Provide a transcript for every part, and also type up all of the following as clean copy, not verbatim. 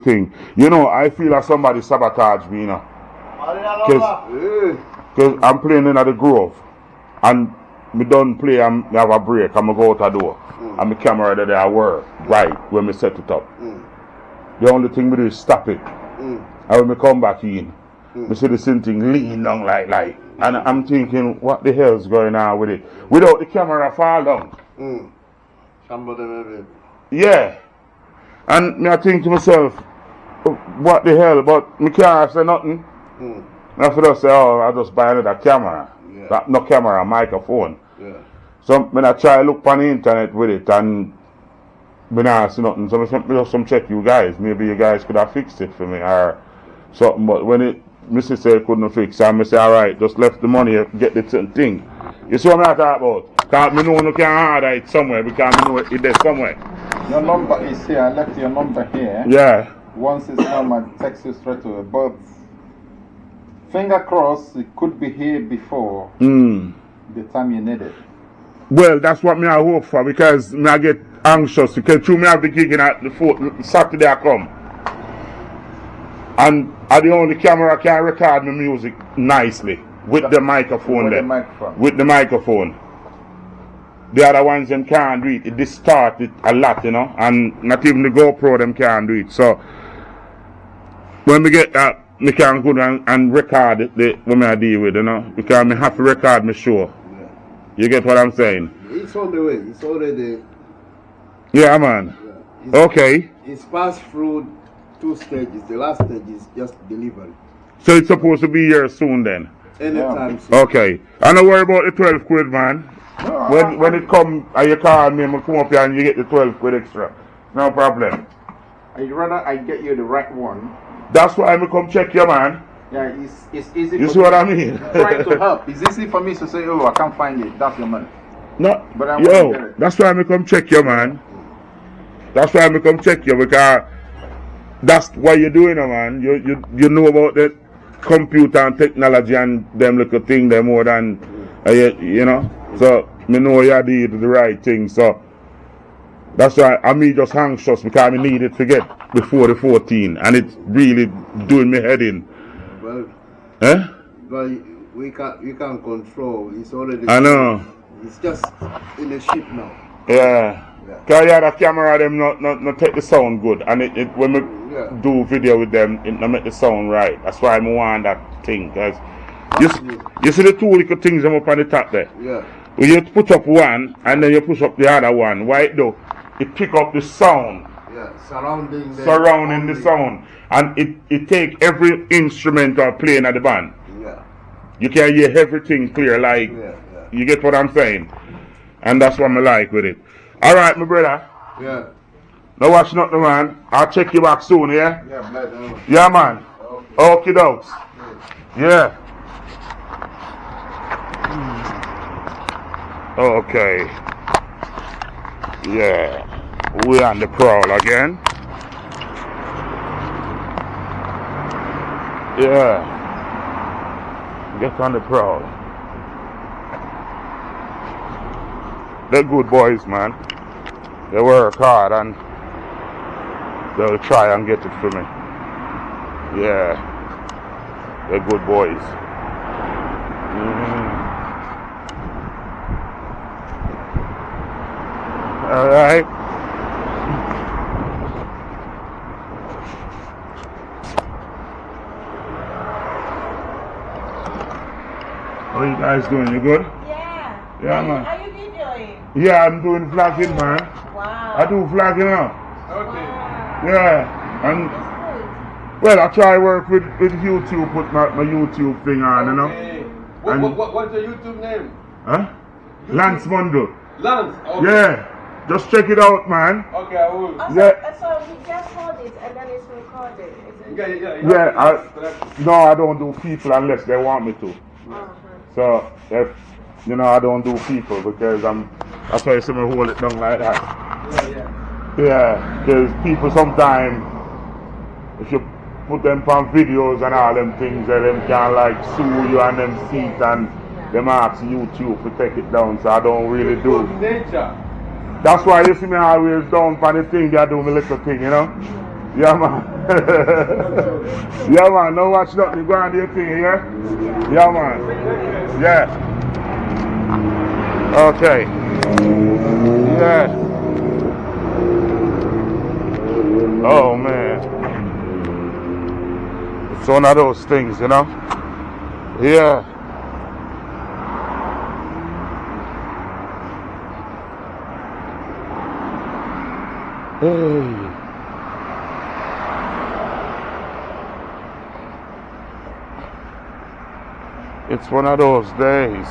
thing. You know, I feel like somebody sabotaged me, you know. Because I'm playing in the Grove. And me done play and me have a break and me go out the door. And my camera there I work right when me set it up. The only thing me do is stop it. And when me come back in, me see the same thing lean down like. And I'm thinking, what the hell's going on with it? Without the camera fall down. Yeah. And me I think to myself, what the hell? But me can't say nothing. I just say, oh, I just buy another camera. Yeah. No camera, microphone. Yeah. So when I try to look on the internet with it and me not see nothing, so I just check you guys. Maybe you guys could have fixed it for me or something. But when it Mrs. said couldn't fix, I say, alright, just left the money, get the thing. You see what I'm talking about? Because I know you can order it somewhere because I know it there somewhere. Your number is here. I left your number here. Yeah. Once it's come, I text you straight away. But finger crossed, it could be here before the time you need it. Well, that's what me I hope for because me I get anxious because through me have the gig in at the Saturday I come. And I the only camera can record my music nicely with the microphone there. With the microphone. The other ones them can't do it. It distort it a lot, you know, and not even the GoPro them can't do it. So when we get that, we can go and record it when I deal with, you know, because I have to record my show. Yeah. You get what I'm saying? It's on the way. It's already. Yeah, man. Yeah. Okay. It's passed through 2 stages. The last stage is just delivery. So it's supposed to be here soon then? Anytime soon. Okay. I don't worry about the 12 quid, man. No, when it come, you call me and come up here and you get the 12 quid extra. No problem. I'd rather I get you the right one. That's why I come check you, man. Yeah, it's easy. You see what I mean? Trying to help. It's easy for me to say, oh, I can't find it. That's your money. No, but I yo, that's why I come check you, man. That's why I come check you because that's what you're doing, man. You know about the computer and technology and them little thing there more than you know. So me know you did the right thing. So that's why I me just anxious because I need it to get before the 14 and it's really doing me head in. Well, but we can't control. It's already. I know. It's just in the ship now. Yeah. Because the camera them not take the sound good and it when we do video with them it not make the sound right. That's why I want that thing. Cause you see the 2 little things them up on the top there? Yeah. When you put up one and then you push up the other one, why it do? It pick up the sound. Yeah, surrounding the sound. And it take every instrument or playing at the band. Yeah. You can hear everything clear, like you get what I'm saying? And that's what I like with it. Alright, my brother. Yeah. Now watch nothing, man. I'll check you back soon, yeah? Yeah, yeah, man. Okay, dogs. Yeah. Okay. Yeah. We're on the prowl again. Yeah. Get on the prowl. They're good boys, man. They work hard and they'll try and get it for me. Yeah. They're good boys. Alright. How are you guys doing? You good? Yeah. Yeah, man. How you been doing? Yeah, I'm doing vlogging, man. Wow. I do vlogging now. Okay. Wow. Yeah. And That's well, I try to work with YouTube, put my YouTube thing on, you know. Okay. And What's your YouTube name? huh? Lance Mundo. Lance. Okay. Yeah. Just check it out, man. Okay, I will. good. Yeah. So we just hold it and then it's recorded. No, I don't do people unless they want me to. So if you know, I don't do people because that's why you see me hold it down like that. Yeah, because people sometimes, if you put them on videos and all them things, them can like sue you and them see it and them ask YouTube to take it down. So I don't really do. Nature. That's why you see me always down for the thing, they do my little thing, you know. Yeah, man. Yeah, man. No watch nothing. Go on do your thing, yeah? Yeah, man. Yeah. Okay. Yeah. Oh, man. It's one of those things, you know? Yeah. Hey. It's one of those days.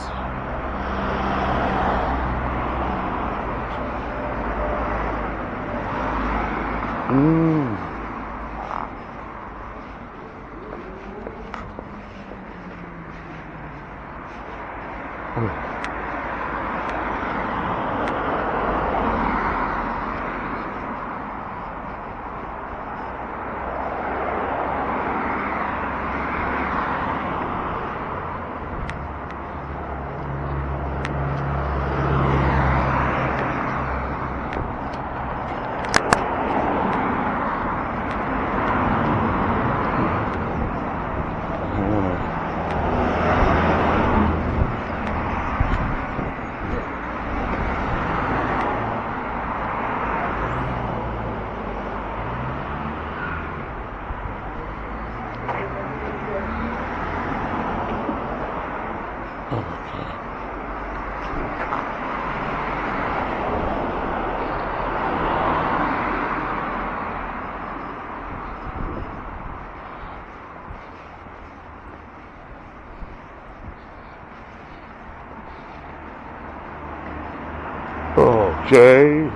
Okay.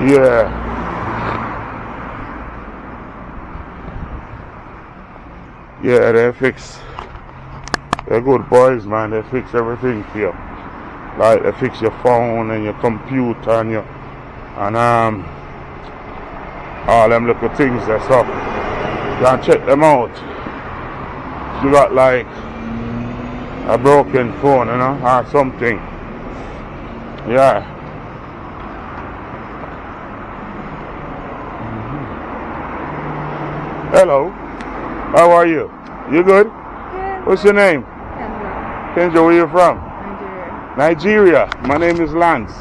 Yeah. Yeah, they fix. They're good boys, man. They fix everything for you. Like they fix your phone and your computer and your all them little things that's up. You can check them out. If you got like a broken phone, you know, or something. Yeah. Hello. How are you? You good? Yeah. What's your name? Kendra. Kendra, where you from? Nigeria. Nigeria. My name is Lance. Oh,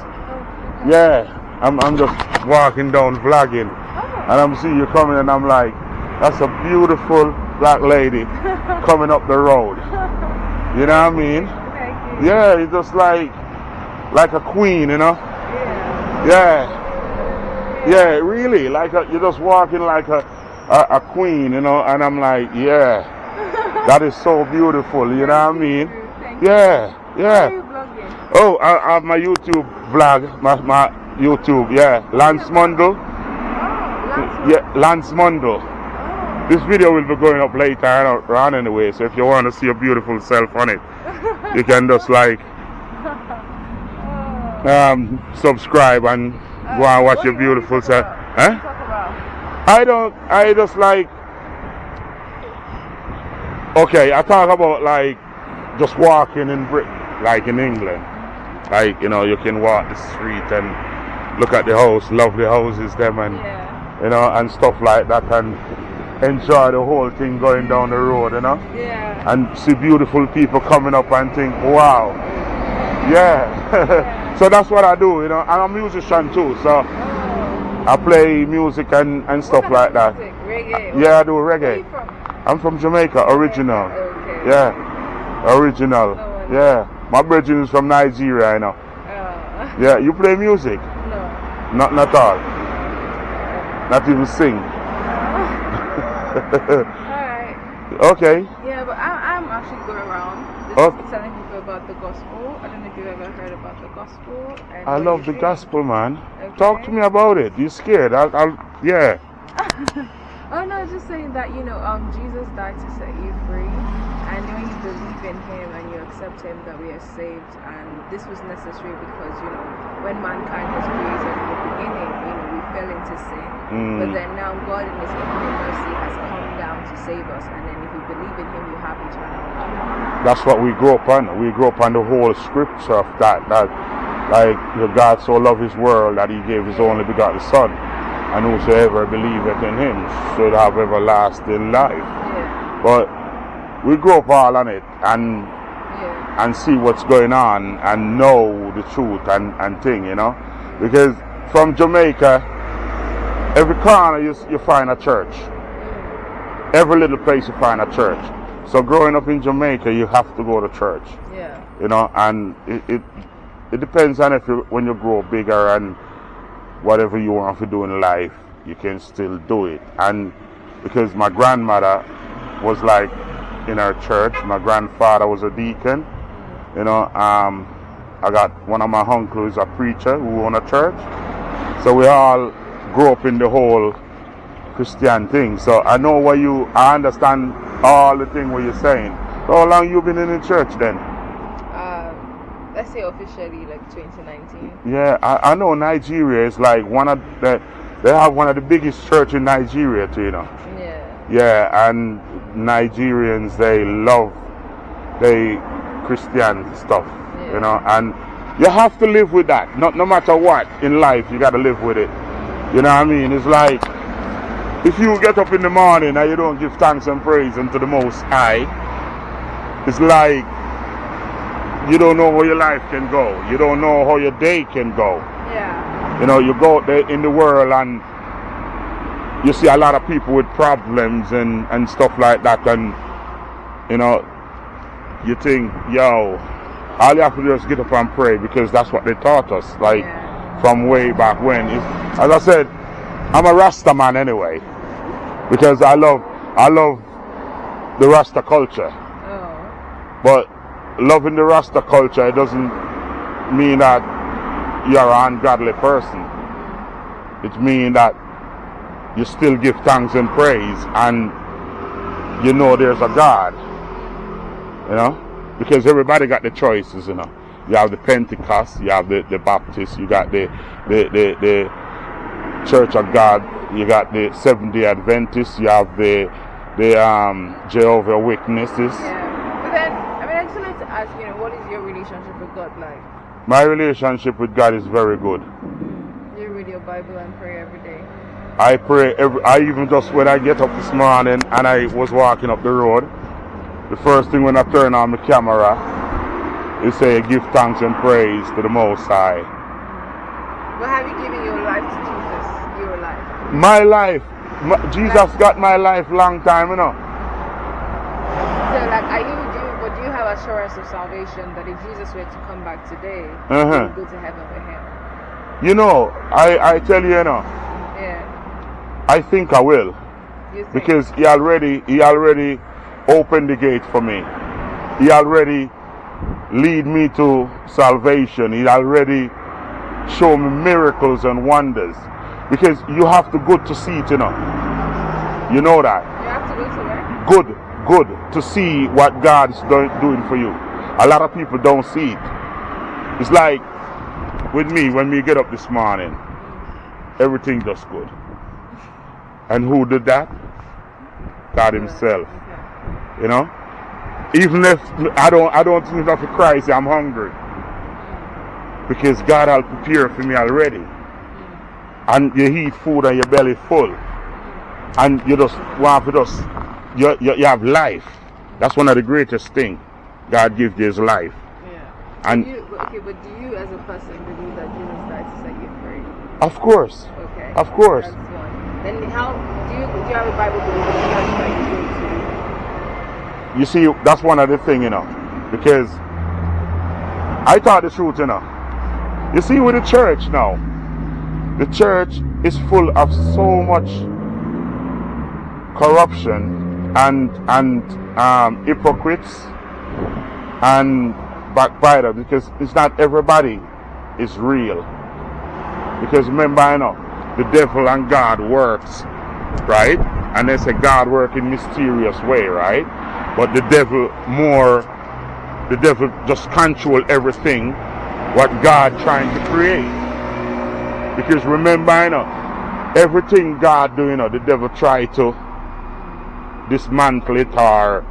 okay. Yeah. I'm just walking down vlogging. Oh. And I'm seeing you coming and I'm like, that's a beautiful black lady coming up the road. You know what I mean? Thank you. Yeah, you're just like a queen, you know? Yeah. Yeah, really. You're just walking like a queen, you know? And I'm like, yeah, that is so beautiful, you know what I mean? Thank you. Yeah, Why yeah. are you vlogging? Oh, I have my YouTube vlog, my YouTube, yeah. Lance Mundle. Oh, Yeah, Lance Mundle. Oh. This video will be going up later on anyway, so if you want to see your beautiful self on it, you can just like subscribe and go and watch your beautiful self. Huh? Talk about. I just like, okay, I talk about like just walking in Britain, like in England. Like, you know, you can walk the street and look at the house, lovely houses, them, and you know, and stuff like that, and enjoy the whole thing going down the road, you know, and see beautiful people coming up and think, wow, yeah. So that's what I do, you know, and I'm a musician too, so I play music and stuff like that. Music? Reggae? Yeah, I do Where are reggae. you from? I'm from Jamaica, original. Okay. Yeah, original. No wonder. Yeah, my brother is from Nigeria, you know. Oh. Yeah, you play music? No. Not all. Not even sing. Alright. Okay. Yeah, but I'm actually going around just telling people about the gospel. I don't know if you've ever heard about the gospel. And I what love you the think. gospel, man. Okay. Talk to me about it. You scared? Yeah. Oh no, just saying that, you know, Jesus died to set you free, and And when you believe in Him and you accept Him, that we are saved, and this was necessary because when mankind was created in the beginning, we fell into sin. But then now God in His infinite mercy has come down to save us, and then if you believe in Him, you have eternal life. That's what we grew up on. We grew up on the whole scripture of that like God so loved His world that He gave His only begotten Son, and whosoever believeth in Him should have everlasting life. Yeah. But we grew up all on it and see what's going on and know the truth and thing, because from Jamaica, every corner you find a church. Every little place you find a church. So growing up in Jamaica, you have to go to church. Yeah. And it depends on when you grow bigger and whatever you want to do in life, you can still do it. And because my grandmother was like in our church, my grandfather was a deacon, I got one of my uncles a preacher who owned a church. So we all grew up in the whole Christian thing. So I know I understand all the thing what you're saying. So how long you been in the church then? Let's say officially like 2019. Yeah, I know Nigeria is like they have one of the biggest church in Nigeria too, Yeah. Yeah, and Nigerians, they love Christian stuff, and you have to live with that. No matter what in life, you got to live with it. You know what I mean? It's like if you get up in the morning and you don't give thanks and praise unto the Most High, it's like you don't know how your life can go. You don't know how your day can go. Yeah. You go out there in the world and you see a lot of people with problems and stuff like that, and you think, all you have to do is get up and pray, because that's what they taught us, from way back when. As I said, I'm a Rasta man anyway, because I love the Rasta culture. Oh. But loving the Rasta culture, it doesn't mean that you're an ungodly person. It means that you still give thanks and praise, and there's a God, because everybody got the choices, You have the Pentecost, you have the Baptist, you got the Church of God, you got the Seventh-day Adventists, you have the Jehovah's Witnesses. Yeah. But then, I just wanted to ask, what is your relationship with God like? My relationship with God is very good. Do you read your Bible and pray every day? I pray I even just when I get up this morning and I was walking up the road, the first thing when I turn on my camera is say give thanks and praise to the Most High. But have you given your life to Jesus? Your life? My life, Jesus got my life long time, So do you have assurance of salvation that if Jesus were to come back today, you will go to heaven with Him? I tell you, Yeah. I think I will, because he already opened the gate for me. He already lead me to salvation. He already showed me miracles and wonders, because you have to go to see it, You know that. You have to go to where? Good to see what God is doing for you. A lot of people don't see it. It's like with me, when we get up this morning, everything does good. And who did that? God Himself. Even if I don't even have to cry, say I'm hungry, because God has prepared for me already. And you eat food and your belly full, and you just want to you have life. That's one of the greatest things God gives you, is life. Yeah. And but do you as a person believe that Jesus died to set you free? Of course. Okay. Of course. That's one. Then how do you have a Bible belief that you go to? You see, that's one of the things, because I taught the truth, You see, with the church now, the church is full of so much corruption and hypocrites and backbiter, because it's not everybody is real. Because remember, the devil and God works, right? And they say God works in mysterious way, right? but the devil just control everything what God trying to create. Because remember, everything God do, the devil try to dismantle it or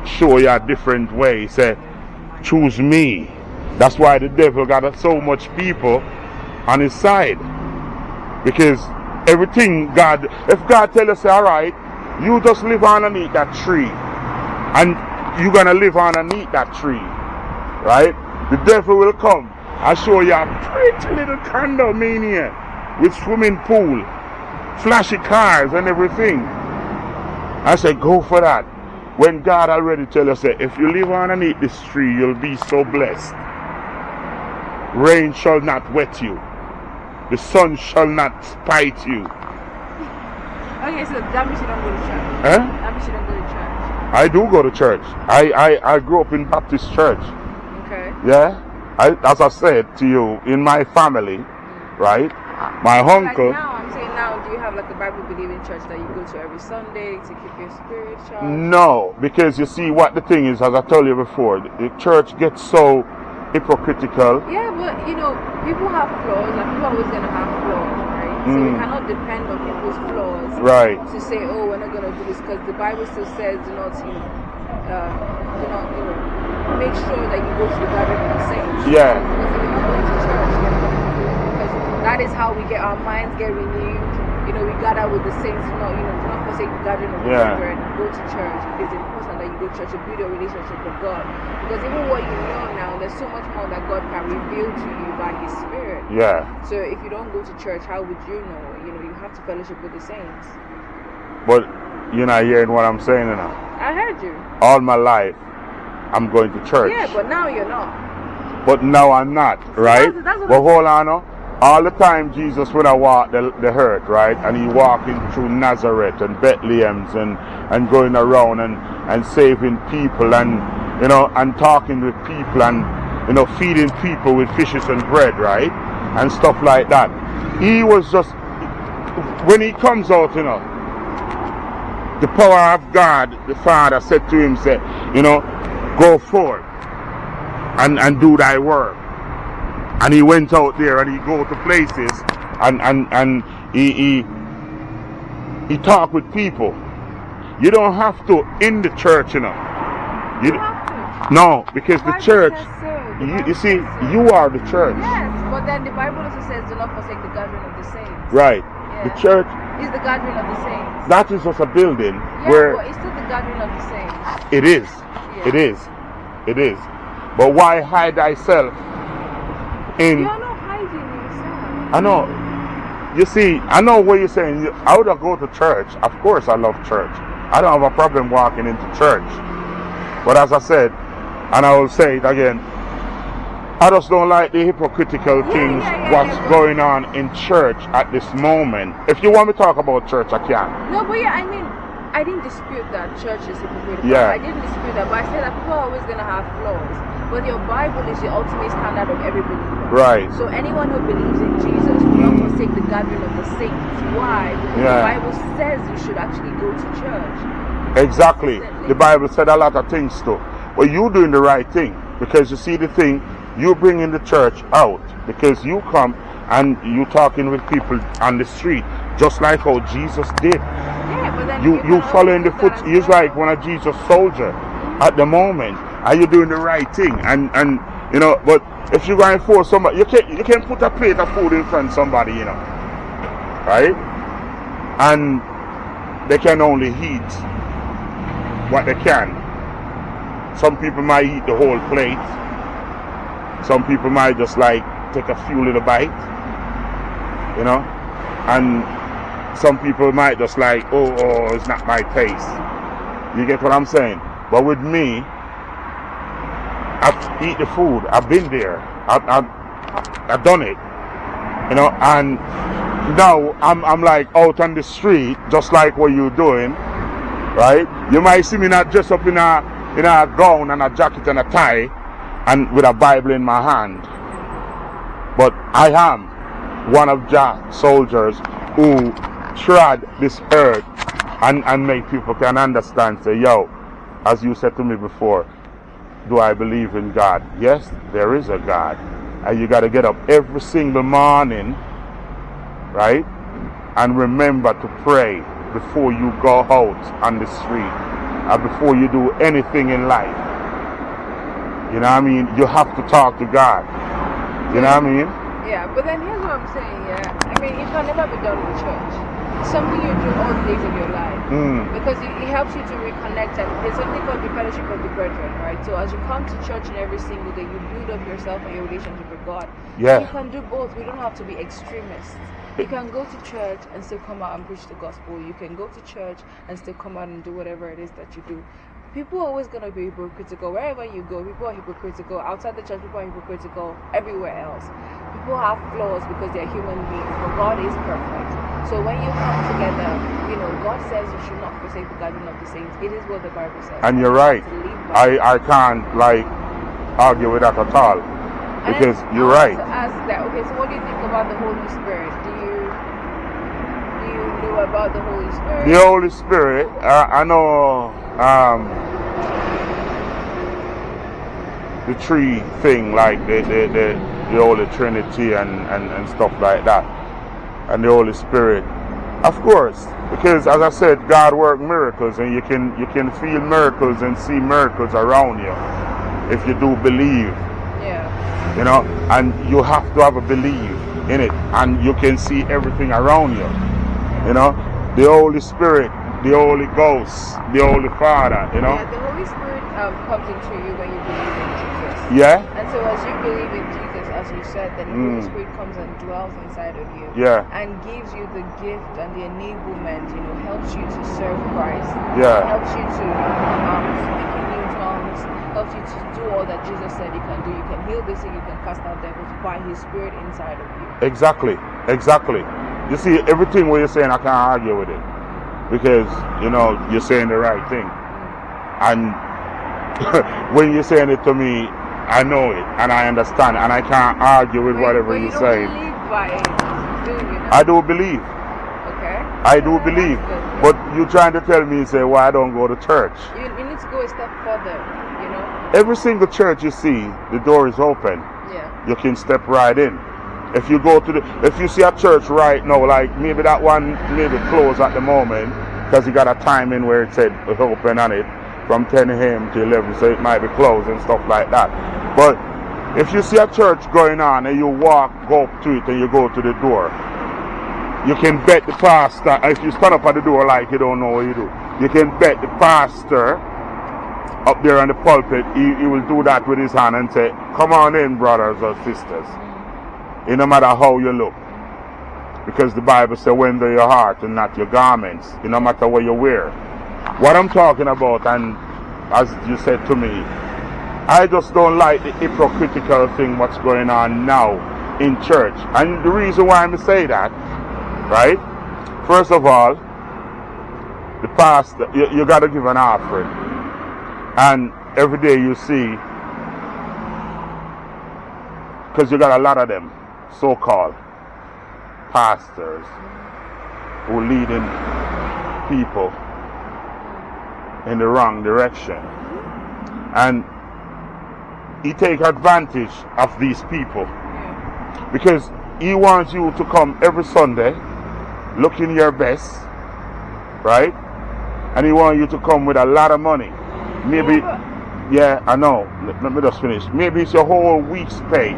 show you a different way. Say, choose me. That's why the devil got so much people on his side. Because everything God, if God tell us, all right, you just live underneath that tree, and you're gonna live underneath that tree, right? The devil will come and show you a pretty little condominium with swimming pool, flashy cars and everything. I said, go for that. When God already tell us that if you live underneath this tree, you'll be so blessed. Rain shall not wet you. The sun shall not spite you. Okay, so that means you don't go to church. Huh? That means you don't go to church. I do go to church. I grew up in Baptist church. Okay. Yeah. As I said to you, in my family, right? My uncle. Like now, I'm saying now, do you have like a Bible believing church that you go to every Sunday to keep your spirit sharp? No, because you see what the thing is, as I told you before, the church gets so hypocritical. Yeah, but people have flaws, and people are always gonna have flaws, right? So we cannot depend on people's flaws, Right. to say, oh, we're not gonna do this, because the Bible still says, do not, make sure that you go to the gathering of the saints. Yeah. Because if you're not going to church, you're not going to do it, because that is how we get our minds get renewed. We gather with the saints, do not forsake the gathering of the brethren. Go to church. It is important that you go to church to build your relationship with God. Because even what you know now, there's so much more that God can reveal to you by His Spirit. Yeah. So if you don't go to church, how would you know? You have to fellowship with the saints. But you're not hearing what I'm saying now. I heard you. All my life, I'm going to church. Yeah, but now you're not. But now I'm not, right? That's what But hold on, no? All the time Jesus when I walk the earth, right? And He walking through Nazareth and Bethlehems and going around and saving people and and talking with people and feeding people with fishes and bread, right? And stuff like that. He was just, when He comes out, the power of God, the Father said to Him, say, go forth and do thy work. And He went out there and He go to places and he talked with people. You don't have to in the church, You have to. No, because the Bible church, says so. The you Bible see, says so. you are the church. Yes, but then the Bible also says, do not forsake the gathering of the saints. Right. Yeah. The church, It's the gathering of the saints. that is just a building Yeah, where but it's still the gathering of the saints. it is. Yeah. It is. It is. But why hide thyself in... You're not hiding yourself. I know. You see, I know what you're saying. I would go to church. Of course I love church. I don't have a problem walking into church. But as I said, and I will say it again, I just don't like the hypocritical things, what's going on in church at this moment. If you want me to talk about church, I can. No, but I mean, I didn't dispute that church is hypocritical. Yeah. I didn't dispute that, but I said that people are always going to have flaws. But your Bible is the ultimate standard of every believer. Right. So anyone who believes in Jesus will not forsake the gathering of the saints. Why? Because the Bible says you should actually go to church. Exactly. The Bible said a lot of things too. But you're doing the right thing. Because you see the thing, you bringing the church out. Because you come and you talking with people on the street. Just like how Jesus did. Yeah, but then You following the foot. You're like one of Jesus' soldier at the moment. Are you doing the right thing? And but if you're going to force somebody, you can't put a plate of food in front of somebody, right? And they can only eat what they can. Some people might eat the whole plate. Some people might just take a few little bites, and some people might just oh, it's not my taste. You get what I'm saying? But with me, I've eat the food. I've been there. I've done it. And now I'm out on the street, just like what you're doing, right? You might see me not dressed up in a gown and a jacket and a tie, and with a Bible in my hand. But I am one of Jah's soldiers who trod this earth and make people can understand, say, yo, as you said to me before, do I believe in God? Yes, there is a God. And you got to get up every single morning, right? And remember to pray before you go out on the street or before you do anything in life. You know what I mean? You have to talk to God. You know what I mean? Yeah, but then here's what I'm saying, yeah. I mean, it can never be done in church. It's something you do all the days of your life. Because it helps you to reconnect, and there's something called the fellowship of the brethren, right? So as you come to church and every single day, you build up yourself and your relationship with God. Yeah. You can do both. We don't have to be extremists. You can go to church and still come out and preach the gospel. You can go to church and still come out and do whatever it is that you do. People are always going to be hypocritical. Wherever you go, people are hypocritical. Outside the church, people are hypocritical. Everywhere else. People have flaws because they're human beings, but God is perfect. So when you come together, you know, God says you should not forsake the gathering of the saints. It is what the Bible says. And you're right. I can't, like, argue with that at all. Because you're right. To ask that, okay, so what do you think about the Holy Spirit? Do you know about the Holy Spirit? The Holy Spirit, I know the three thing, like the Holy Trinity and stuff like that, and the Holy Spirit, of course, because as I said, God works miracles, and you can feel miracles and see miracles around you if you do believe. Yeah. You know, and you have to have a belief in it, and you can see everything around you. You know, the Holy Spirit, the Holy Ghost, the Holy Father, you know. Yeah, the Holy Spirit comes into you when you believe in Jesus. Yeah. And so as you believe in Jesus, as you said, then the Holy Spirit comes and dwells inside of you. Yeah. And gives you the gift and the enablement, you know, helps you to serve Christ. Yeah. Helps you to speak in new tongues, helps you to do all that Jesus said you can do. You can heal the sick, you can cast out devils by His Spirit inside of you. Exactly. You see, everything what you're saying, I can't argue with it. Because, you know, you're saying the right thing. And when you're saying it to me, I know it and I understand, and I can't argue with whatever you're saying. But you don't believe by it, do you know? I do believe. Okay. I do believe. But you're trying to tell me, say, why I don't go to church. You need to go a step further, you know? Every single church you see, the door is open. Yeah. You can step right in. If you go to if you see a church right now, like maybe that one maybe closed at the moment because you got a timing where it said it's open on it from 10 a.m. to 11, so it might be closed and stuff like that. But if you see a church going on and you go up to it and you go to the door, you can bet the pastor, if you stand up at the door like you don't know what you do, you can bet the pastor up there on the pulpit, he will do that with his hand and say, come on in, brothers or sisters. No matter how you look, because the Bible says, "Render your heart and not your garments." No matter what you wear. What I'm talking about, and as you said to me, I just don't like the hypocritical thing what's going on now in church. And the reason why I say that, right? First of all, the pastor, you got to give an offering, and every day you see, because you got a lot of them so-called pastors who leading people in the wrong direction, and he take advantage of these people because he wants you to come every Sunday looking your best, right? And he wants you to come with a lot of money. Maybe, yeah, I know, let me just finish. Maybe it's your whole week's pay